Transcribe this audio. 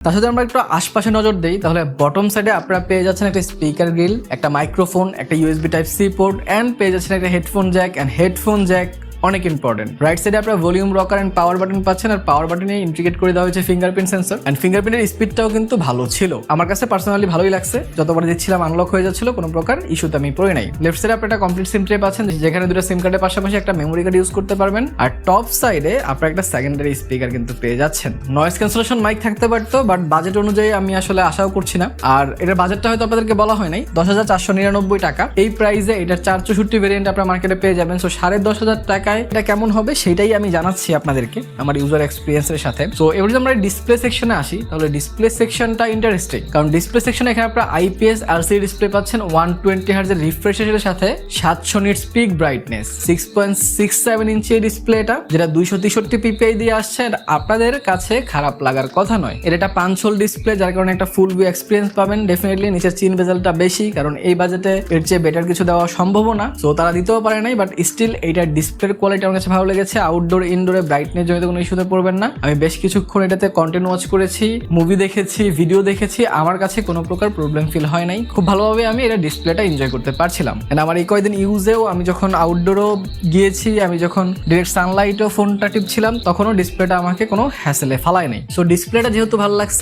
তার সাথে আমরা একটু আশপাশে নজর দেই, তাহলে বটম সাইডে আপনারা পেয়ে যাচ্ছেন একটা স্পিকার গ্রিল, একটা মাইক্রোফোন, একটা USB type C port and পেয়ে যাচ্ছেন একটা headphone jack and headphone jack অনেক ইম্পর্টেন্ট। রাইট সাইডে আপনারা volume rocker and power button পাচ্ছেন, আর পাওয়ার বাটনে ইন্টিগ্রেট করে দেওয়া হয়েছে ফিঙ্গারপ্রিন্ট সেন্সর এন্ড ফিঙ্গারপ্রিন্টের স্পিডটাও কিন্তু ভালো ছিল, আমার কাছে পার্সোনালি ভালোই লাগছে। যতবার দিচ্ছিলাম আনলক হয়ে যাচ্ছিল, কোনো প্রকার ইস্যুতে আমি পড়ে নাই। লেফট সাইডে আপনারা একটা কমপ্লিট সিম ট্রে পাচ্ছেন, যেখানে দুটো সিম কার্ডের পাশাপাশি একটা মেমোরি কার্ড ইউজ করতে পারবেন। আর টপ সাইডে আপনারা একটা সেকেন্ডারি স্পিকার কিন্তু পেয়ে যাচ্ছেন। নয়েজ ক্যান্সেলেশন মাইক থাকতে পারতো, বাট বাজেট অনুযায়ী আমি আসলে আশাও করছি না। আর এটার বাজেটটা হয়তো আপনাদেরকে বলা হয় নাই, 10,499 টাকা। এই প্রাইসে এটার 464 ভেরিয়েন্ট আপনারা মার্কেটে পেয়ে যাবেন। সো 10,500 টাকায় এটা কেমন হবে সেটাই আমি জানাচ্ছি আপনাদেরকে আমার ইউজার এক্সপিরিয়েন্সের সাথে। সো এবার যদি আমরা ডিসপ্লে সেকশনে আসি, তাহলে ডিসপ্লে সেকশনটা ইন্টারেস্টিং, কারণ ডিসপ্লে সেকশনে এখানে আপনারা আইপিএস এলসিডি ডিসপ্লে পাচ্ছেন 120 হার্জ এর রিফ্রেশ রেটের সাথে 700 নিটস পিক ব্রাইটনেস, 6.67 ইঞ্চি ডিসপ্লেটা, যেটা 263 পিপিআই দিয়ে আসছে। আপনাদের কাছে খারাপ লাগার কথা নয়, এটা একটা পাঞ্চ হোল ডিসপ্লে, যার কারণে একটা ফুল ভিউ এক্সপিরিয়েন্স পাবেন। ডেফিনেটলি নিচের চিন বেজেলটা বেশি, কারণ এই বাজেটে এর চেয়ে বেটার কিছু দেওয়া সম্ভব না। সো তারা দিতেও পারে নাই, বাট স্টিল এইটার ডিসপ্লের কোয়ালিটি আমার কাছে ভালো লেগেছে। আউটডোর ইনডোরে ব্রাইটনেস জনিত কোনো ইস্যুতে পড়বেন না। আমি বেশ কিছুক্ষণ এটাতে কন্টেন্ট ওয়াচ করেছি, মুভি দেখেছি, ভিডিও দেখেছি, আমার কাছে কোনো প্রকার প্রবলেম ফিল হয় নাই। খুব ভালোভাবে আমি এটা ডিসপ্লেটা এনজয় করতে পারছিলাম। আমার এই কয়েকদিন ইউজেও আমি যখন আউটডোরও গিয়েছি, আমি যখন ডিরেক্ট সানলাইটও ফোনটা টিপছিলাম, তখনও ডিসপ্লেটা আমাকে কোনো হ্যাসেলে ফালায় নাই। সো ডিসপ্লেটা যেহেতু ভালো লাগছে,